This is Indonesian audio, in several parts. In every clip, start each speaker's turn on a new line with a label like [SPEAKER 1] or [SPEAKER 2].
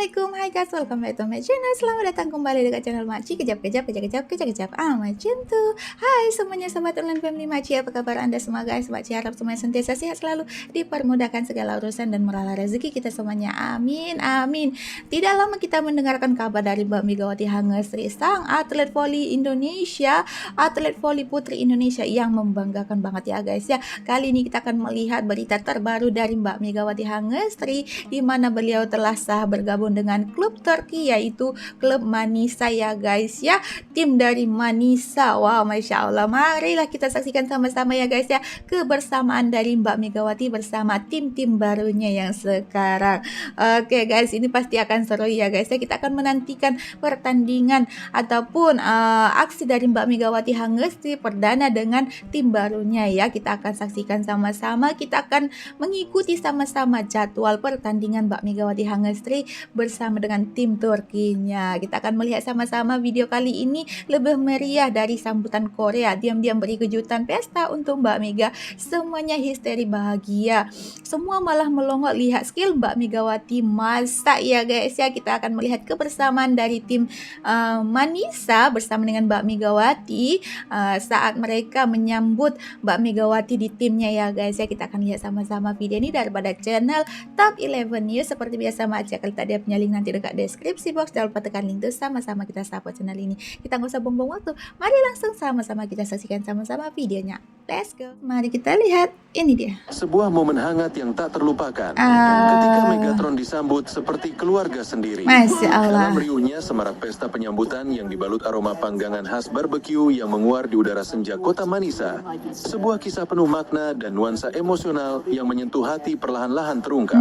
[SPEAKER 1] Assalamualaikum, hai guys, welcome back to my channel. Selamat datang kembali dekat channel Makci. Kejap macam tuh. Hai semuanya sobat online family Makci, apa kabar anda semua guys? Makci harap semuanya sentiasa sehat selalu, dipermudahkan segala urusan dan murahlah rezeki kita semuanya, amin amin. Tidak lama kita mendengarkan kabar dari Mbak Megawati Hangestri, sang atlet voli Indonesia, atlet voli putri Indonesia yang membanggakan banget ya guys ya. Kali ini kita akan melihat berita terbaru dari Mbak Megawati Hangestri, di mana beliau telah sah bergabung dengan klub Turki, yaitu klub Manisa ya guys ya, tim dari Manisa. Wow, Masya Allah, marilah kita saksikan sama-sama ya guys ya, kebersamaan dari Mbak Megawati bersama tim-tim barunya yang sekarang. Oke guys, ini pasti akan seru ya guys ya. Kita akan menantikan pertandingan ataupun aksi dari Mbak Megawati Hangestri perdana dengan tim barunya ya. Kita akan saksikan sama-sama, kita akan mengikuti sama-sama jadwal pertandingan Mbak Megawati Hangestri bersama dengan tim Turkinya. Kita akan melihat sama-sama video kali ini lebih meriah dari sambutan Korea. Diam-diam beri kejutan pesta untuk Mbak Mega. Semuanya histeri bahagia. Semua malah melongo lihat skill Mbak Megawati masak ya guys ya. Kita akan melihat kebersamaan dari tim Manisa bersama dengan Mbak Megawati saat mereka menyambut Mbak Megawati di timnya ya guys ya. Kita akan lihat sama-sama video ini daripada channel Top 11 News. Seperti biasa Makci akan tadi punya link nanti dekat deskripsi box. Jangan lupa tekan link itu, sama-sama kita support channel ini. Kita nggak usah buang-buang waktu, mari langsung sama-sama kita saksikan sama-sama videonya. Let's go. Mari kita lihat, ini dia
[SPEAKER 2] sebuah momen hangat yang tak terlupakan ketika Megatron disambut seperti keluarga sendiri.
[SPEAKER 1] Masya Allah.
[SPEAKER 2] Dalam riuhnya semarak pesta penyambutan yang dibalut aroma panggangan khas barbecue yang menguar di udara senja kota Manisa, sebuah kisah penuh makna dan nuansa emosional yang menyentuh hati perlahan-lahan terungkap.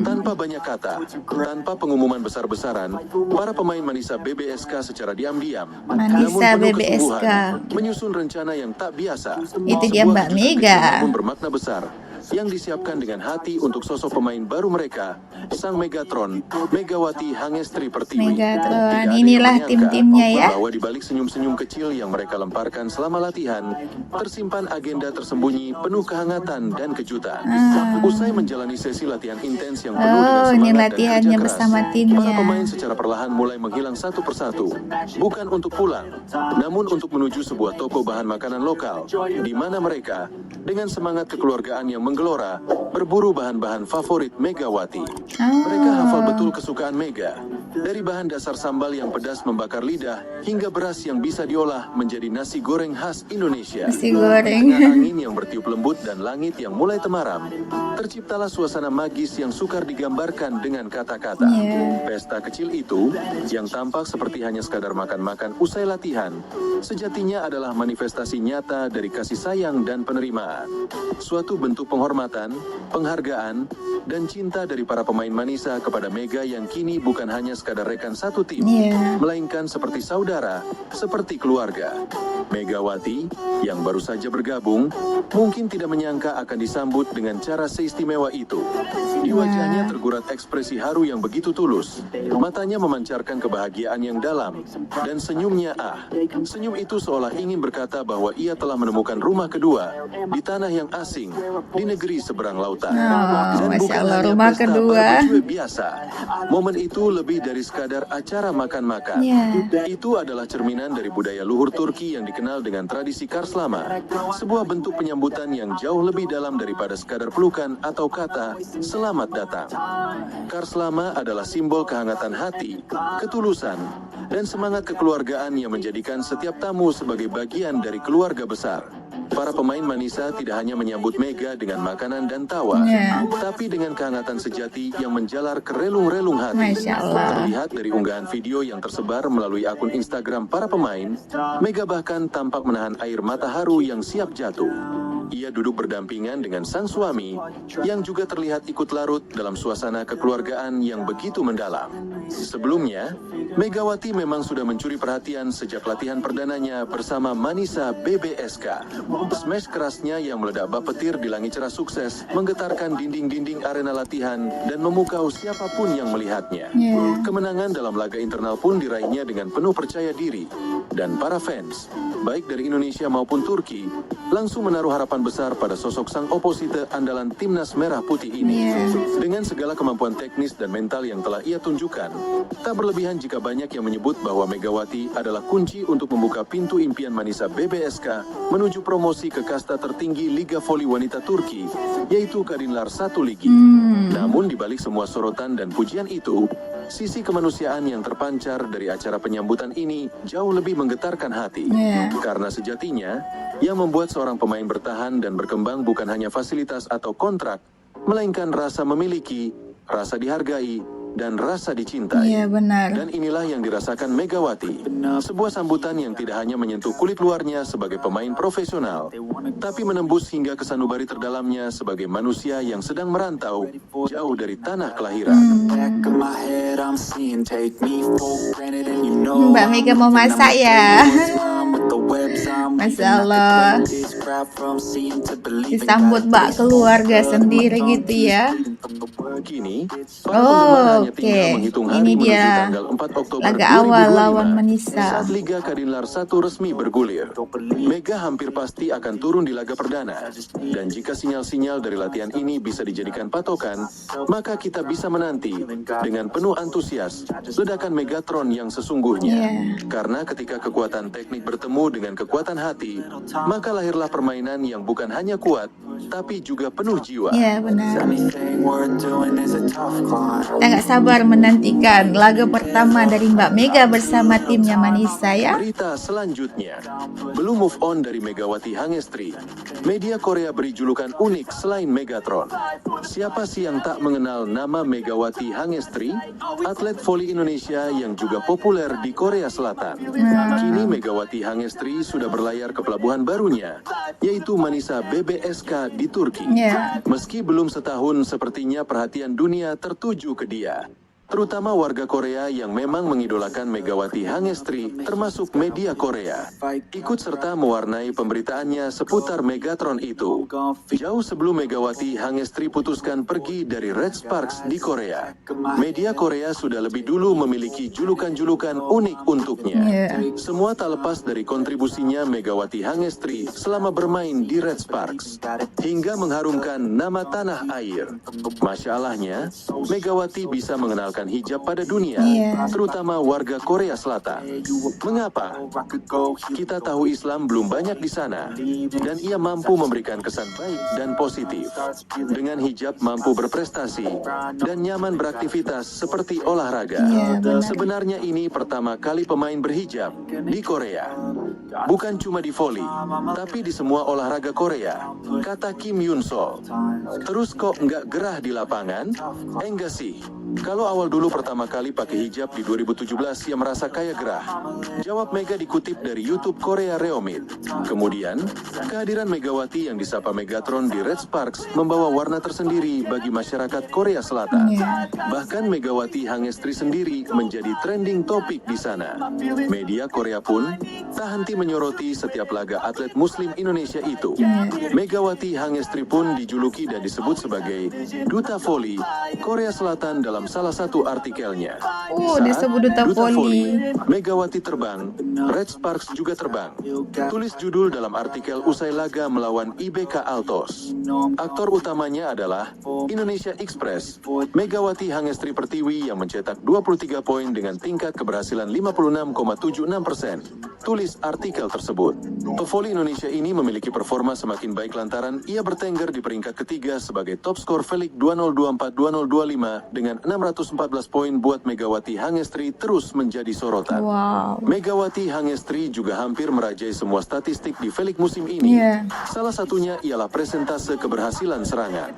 [SPEAKER 2] Tanpa banyak kata, tanpa pengumuman besar-besaran, para pemain Manisa BBSK secara diam-diam namun
[SPEAKER 1] Manisa
[SPEAKER 2] penuh
[SPEAKER 1] BBSK
[SPEAKER 2] kesungguhan menyusun rencana yang tak biasa.
[SPEAKER 1] itu dia Mbak Mega
[SPEAKER 2] Namun bermakna besar yang disiapkan dengan hati untuk sosok pemain baru mereka, sang Megatron, Megawati Hangestri Pertiwi.
[SPEAKER 1] Megatron, inilah tim-timnya ya.
[SPEAKER 2] Bahwa di balik senyum-senyum kecil yang mereka lemparkan selama latihan, tersimpan agenda tersembunyi penuh kehangatan dan kejutan. Usai menjalani sesi latihan intens yang penuh dengan
[SPEAKER 1] ini
[SPEAKER 2] semangat dan
[SPEAKER 1] latihannya
[SPEAKER 2] kerja keras,
[SPEAKER 1] bersama timnya.
[SPEAKER 2] para pemain secara perlahan mulai menghilang satu persatu, bukan untuk pulang, namun untuk menuju sebuah toko bahan makanan lokal, di mana mereka dengan semangat kekeluargaan yang menggelora berburu bahan-bahan favorit Megawati. Mereka hafal betul kesukaan Mega, dari bahan dasar sambal yang pedas membakar lidah hingga beras yang bisa diolah menjadi nasi goreng khas Indonesia.
[SPEAKER 1] Nasi goreng.
[SPEAKER 2] Dengan angin yang bertiup lembut dan langit yang mulai temaram, terciptalah suasana magis yang sukar digambarkan dengan kata-kata. Pesta kecil itu, yang tampak seperti hanya sekadar makan-makan usai latihan, sejatinya adalah manifestasi nyata dari kasih sayang dan penerimaan. Suatu bentuk penghormatan, penghargaan, dan cinta dari para pemain Manisa kepada Mega yang kini bukan hanya sekadar rekan satu tim, melainkan seperti saudara, seperti keluarga. Megawati, yang baru saja bergabung, mungkin tidak menyangka akan disambut dengan cara seistimewa itu. Di wajahnya tergurat ekspresi haru yang begitu tulus, matanya memancarkan kebahagiaan yang dalam, dan senyumnya senyum itu seolah ingin berkata bahwa ia telah menemukan rumah kedua di tanah yang asing, di negeri seberang lautan. Dan bukan hanya
[SPEAKER 1] rumah
[SPEAKER 2] pesta
[SPEAKER 1] kedua
[SPEAKER 2] barbecue biasa. Momen itu lebih dari sekadar acara makan-makan. Itu adalah cerminan dari budaya luhur Turki yang dikenal dengan tradisi karslama, sebuah bentuk penyambutan yang jauh lebih dalam daripada sekadar pelukan atau kata selamat datang. Karslama adalah simbol kehangatan hati, ketulusan, dan semangat kekeluargaan yang menjadikan setiap tamu sebagai bagian dari keluarga besar. Para pemain Manisa tidak hanya menyambut Mega dengan makanan dan tawa, tapi dengan kehangatan sejati yang menjalar ke relung-relung hati. Terlihat dari unggahan video yang tersebar melalui akun Instagram para pemain, Mega bahkan tampak menahan air mata haru yang siap jatuh. Ia duduk berdampingan dengan sang suami, yang juga terlihat ikut larut dalam suasana kekeluargaan yang begitu mendalam. Sebelumnya, Megawati memang sudah mencuri perhatian sejak latihan perdananya bersama Manisa BBSK. Smash kerasnya yang meledak bak petir di langit cerah sukses menggetarkan dinding-dinding arena latihan dan memukau siapapun yang melihatnya. Kemenangan dalam laga internal pun diraihnya dengan penuh percaya diri, dan para fans baik dari Indonesia maupun Turki, langsung menaruh harapan besar pada sosok sang oposite andalan timnas merah putih ini. Dengan segala kemampuan teknis dan mental yang telah ia tunjukkan, tak berlebihan jika banyak yang menyebut bahwa Megawati adalah kunci untuk membuka pintu impian Manisa BBSK menuju promosi ke kasta tertinggi Liga Voli Wanita Turki, yaitu Kadinlar 1 Ligi. Namun di balik semua sorotan dan pujian itu, sisi kemanusiaan yang terpancar dari acara penyambutan ini jauh lebih menggetarkan hati. Karena sejatinya, yang membuat seorang pemain bertahan dan berkembang bukan hanya fasilitas atau kontrak, melainkan rasa memiliki, rasa dihargai, dan rasa dicintai.
[SPEAKER 1] Iya, benar.
[SPEAKER 2] Dan inilah yang dirasakan Megawati. Sebuah sambutan yang tidak hanya menyentuh kulit luarnya sebagai pemain profesional, tapi menembus hingga ke sanubari terdalamnya sebagai manusia yang sedang merantau jauh dari tanah kelahiran.
[SPEAKER 1] Mbak Mega mau masak ya. Masya Allah. Disambut bak keluarga sendiri gitu ya.
[SPEAKER 2] Kini, para penggemar hanya tinggal menghitung hari
[SPEAKER 1] Ini
[SPEAKER 2] menuju
[SPEAKER 1] dia
[SPEAKER 2] tanggal 4 Oktober
[SPEAKER 1] laga
[SPEAKER 2] 2025
[SPEAKER 1] awal lawan Manisa.
[SPEAKER 2] saat Liga Kadinlar 1 resmi bergulir. Mega hampir pasti akan turun di laga perdana. Dan jika sinyal-sinyal dari latihan ini bisa dijadikan patokan, maka kita bisa menanti dengan penuh antusias ledakan Megatron yang sesungguhnya. Karena ketika kekuatan teknik bertemu dengan kekuatan hati, maka lahirlah permainan yang bukan hanya kuat, tapi juga penuh jiwa.
[SPEAKER 1] Iya, benar. Kita nggak sabar menantikan laga pertama dari Mbak Mega bersama timnya Manisa ya.
[SPEAKER 2] Berita selanjutnya, belum move on dari Megawati Hangestri. Media Korea beri julukan unik selain Megatron. Siapa sih yang tak mengenal nama Megawati Hangestri? Atlet voli Indonesia yang juga populer di Korea Selatan. Kini Megawati Hangestri sudah berlayar ke pelabuhan barunya, yaitu Manisa BBSK di Turki. Meski belum setahun, sepertinya perhatian dunia tertuju ke dia. Terutama warga Korea yang memang mengidolakan Megawati Hangestri, termasuk media Korea, ikut serta mewarnai pemberitaannya seputar Megatron itu. Jauh sebelum Megawati Hangestri putuskan pergi dari Red Sparks di Korea, media Korea sudah lebih dulu memiliki julukan-julukan unik untuknya. Semua tak lepas dari kontribusinya Megawati Hangestri selama bermain di Red Sparks, hingga mengharumkan nama tanah air. Masya Allahnya, Megawati bisa mengenalkan hijab pada dunia, terutama warga Korea Selatan. Mengapa? Kita tahu Islam belum banyak di sana, dan ia mampu memberikan kesan baik dan positif. Dengan hijab mampu berprestasi dan nyaman beraktivitas seperti olahraga. Sebenarnya ini pertama kali pemain berhijab di Korea. Bukan cuma di voli, tapi di semua olahraga Korea, kata Kim Yun Sol. Terus kok nggak gerah di lapangan? Enggak sih. Kalau awal dulu pertama kali pakai hijab di 2017 ia merasa kayak gerah. Jawab Mega dikutip dari YouTube Korea Reomit. Kemudian, kehadiran Megawati yang disapa Megatron di Red Sparks membawa warna tersendiri bagi masyarakat Korea Selatan. Bahkan Megawati Hangestri sendiri menjadi trending topik di sana. Media Korea pun tak henti menyoroti setiap laga atlet Muslim Indonesia itu. Megawati Hangestri pun dijuluki dan disebut sebagai Duta Voli Korea Selatan dalam salah satu artikelnya.
[SPEAKER 1] Disebut Duta Voli.
[SPEAKER 2] Megawati terbang, Red Sparks juga terbang. Tulis judul dalam artikel usai laga melawan IBK Altos. Aktor utamanya adalah Indonesia Express, Megawati Hangestri Pertiwi yang mencetak 23 poin dengan tingkat keberhasilan 56,76%. Tulis artikel tersebut. Pevoli Indonesia ini memiliki performa semakin baik lantaran ia bertengger di peringkat ketiga sebagai top skor Velik 2024-2025 dengan 614 poin. Buat Megawati Hangestri terus menjadi sorotan. Megawati Hangestri juga hampir merajai semua statistik di Velik musim ini. Salah satunya ialah presentase keberhasilan serangan.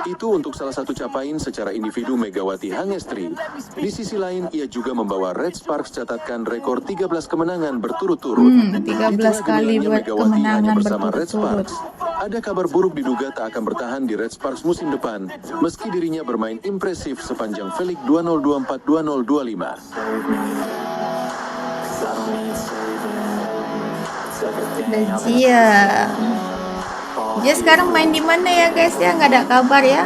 [SPEAKER 2] Itu untuk salah satu capaian secara individu Megawati Hangestri. Di sisi lain, ia juga membawa Red Sparks catatkan rekor 13 kemenangan berturut-turut.
[SPEAKER 1] 13 kali buat kemenangan
[SPEAKER 2] bersama Red
[SPEAKER 1] berturut-turut.
[SPEAKER 2] Sparks. Ada kabar buruk diduga tak akan bertahan di Red Sparks musim depan, meski dirinya bermain impresif sepanjang Velik 2024-2025.
[SPEAKER 1] Dia sekarang main di mana ya guys ya? Nggak ada kabar ya.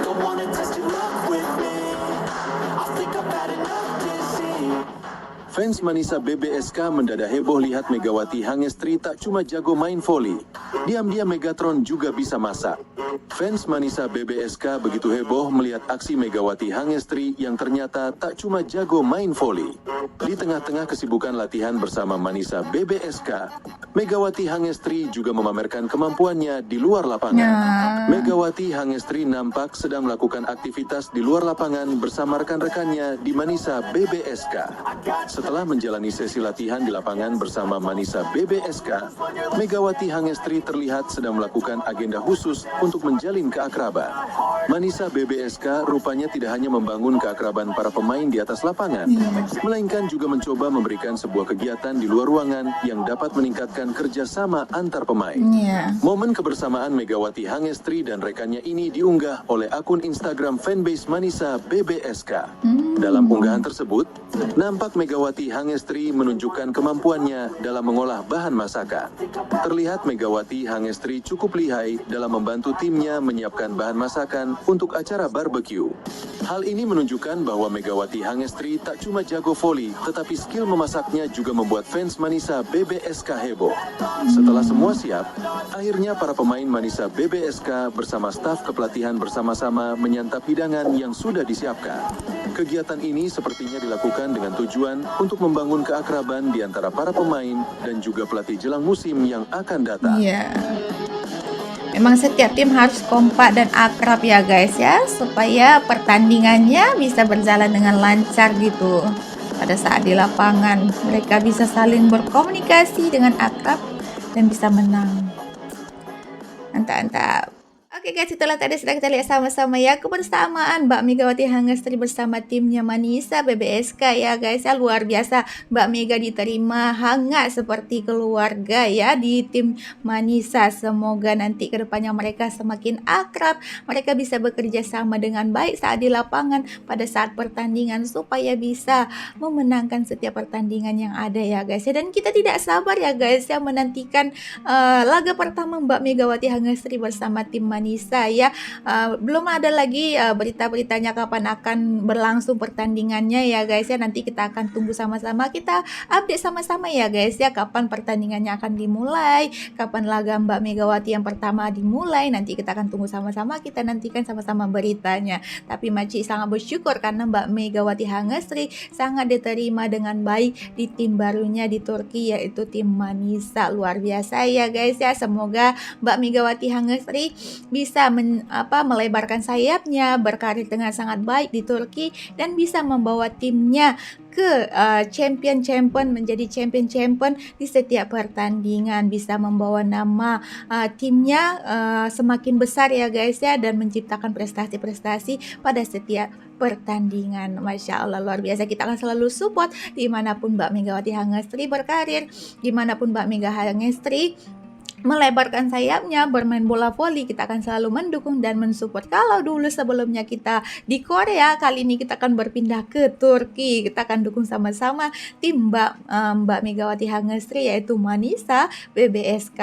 [SPEAKER 2] Fans Manisa BBSK mendadak heboh lihat Megawati Hangestri tak cuma jago main voli. Diam-diam Megatron juga bisa masak. Fans Manisa BBSK begitu heboh melihat aksi Megawati Hangestri yang ternyata tak cuma jago main voli. Di tengah-tengah kesibukan latihan bersama Manisa BBSK, Megawati Hangestri juga memamerkan kemampuannya di luar lapangan. Megawati Hangestri nampak sedang melakukan aktivitas di luar lapangan bersama rekan-rekannya di Manisa BBSK. Setelah menjalani sesi latihan di lapangan bersama Manisa BBSK, Megawati Hangestri terlihat sedang melakukan agenda khusus untuk menjalin keakraban. Manisa BBSK rupanya tidak hanya membangun keakraban para pemain di atas lapangan, melainkan juga mencoba memberikan sebuah kegiatan di luar ruangan yang dapat meningkatkan kerjasama antar pemain. Momen kebersamaan Megawati Hangestri dan rekannya ini diunggah oleh akun Instagram fanbase Manisa BBSK. Dalam unggahan tersebut, nampak Megawati Hangestri menunjukkan kemampuannya dalam mengolah bahan masakan. Terlihat Megawati Hangestri cukup lihai dalam membantu timnya menyiapkan bahan masakan untuk acara barbeque. Hal ini menunjukkan bahwa Megawati Hangestri tak cuma jago voli, tetapi skill memasaknya juga membuat fans Manisa BBSK heboh. Setelah semua siap, akhirnya para pemain Manisa BBSK bersama staf kepelatihan bersama-sama menyantap hidangan yang sudah disiapkan. Kegiatan ini sepertinya dilakukan dengan tujuan untuk membangun keakraban di antara para pemain dan juga pelatih jelang musim yang akan datang.
[SPEAKER 1] Memang setiap tim harus kompak dan akrab ya guys ya, supaya pertandingannya bisa berjalan dengan lancar gitu. Pada saat di lapangan mereka bisa saling berkomunikasi dengan akrab dan bisa menang. Mantap. Oke guys, itulah tadi sudah kita lihat sama-sama ya kebersamaan Mbak Megawati Hangestri bersama timnya Manisa BBSK ya guys ya. Luar biasa, Mbak Mega diterima hangat seperti keluarga ya di tim Manisa. Semoga nanti kedepannya mereka semakin akrab, mereka bisa bekerja sama dengan baik saat di lapangan pada saat pertandingan supaya bisa memenangkan setiap pertandingan yang ada ya guys ya. Dan kita tidak sabar ya guys ya menantikan laga pertama Mbak Megawati Hangestri bersama tim Manisa ya. Belum ada lagi berita-beritanya kapan akan berlangsung pertandingannya ya guys ya. Nanti kita akan tunggu sama-sama, kita update sama-sama ya guys ya, kapan pertandingannya akan dimulai, kapan laga Mbak Megawati yang pertama dimulai. Nanti kita akan tunggu sama-sama, kita nantikan sama-sama beritanya. Tapi Maci sangat bersyukur karena Mbak Megawati Hangestri sangat diterima dengan baik di tim barunya di Turki, yaitu tim Manisa. Luar biasa ya guys ya. Semoga Mbak Megawati Hangestri bisa melebarkan sayapnya, berkarir dengan sangat baik di Turki dan bisa membawa timnya ke champion menjadi champion di setiap pertandingan, bisa membawa nama timnya semakin besar ya guys ya, dan menciptakan prestasi-prestasi pada setiap pertandingan. Masya Allah, luar biasa. Kita akan selalu support dimanapun Mbak Megawati Hangestri berkarir, dimanapun Mbak Mega Hangestri melebarkan sayapnya bermain bola voli, kita akan selalu mendukung dan mensupport. Kalau dulu sebelumnya kita di Korea, kali ini kita akan berpindah ke Turki. Kita akan dukung sama-sama tim Mbak Megawati Hangestri yaitu Manisa BBSK.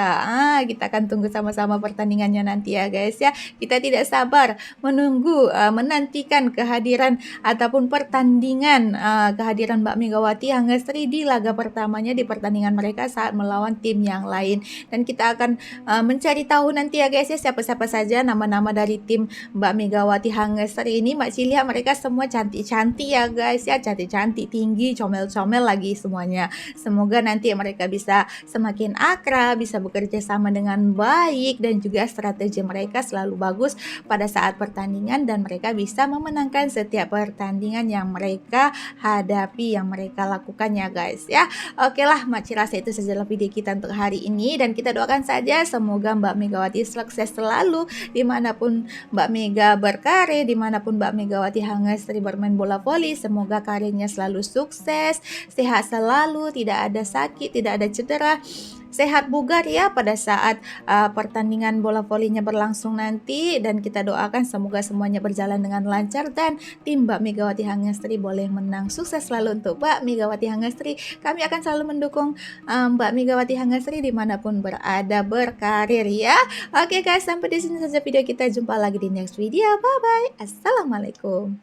[SPEAKER 1] Kita akan tunggu sama-sama pertandingannya nanti ya guys ya. Kita tidak sabar menunggu menantikan kehadiran ataupun pertandingan kehadiran Mbak Megawati Hangestri di laga pertamanya di pertandingan mereka saat melawan tim yang lain. Dan kita akan mencari tahu nanti ya guys ya, siapa-siapa saja nama-nama dari tim Mbak Megawati Hangestri ini. Mbak Cilia mereka semua cantik-cantik ya guys ya, cantik-cantik, tinggi, comel-comel lagi semuanya. Semoga nanti mereka bisa semakin akrab, bisa bekerja sama dengan baik, dan juga strategi mereka selalu bagus pada saat pertandingan dan mereka bisa memenangkan setiap pertandingan yang mereka hadapi, yang mereka lakukan ya guys ya. Oke lah, Mak rasa itu saja video kita untuk hari ini, dan kita doakan saja semoga Mbak Megawati sukses selalu dimanapun Mbak Mega berkarir, dimanapun Mbak Megawati Hangestri bermain bola voli. Semoga karirnya selalu sukses, sehat selalu, tidak ada sakit, tidak ada cedera, sehat bugar ya pada saat pertandingan bola volinya berlangsung nanti. Dan kita doakan semoga semuanya berjalan dengan lancar dan tim Mbak Megawati Hangestri boleh menang. Sukses selalu untuk Mbak Megawati Hangestri. Kami akan selalu mendukung Mbak Megawati Hangestri dimanapun berada berkarir ya. Oke guys, sampai di sini saja video kita. Jumpa lagi di next video. Bye bye. Assalamualaikum.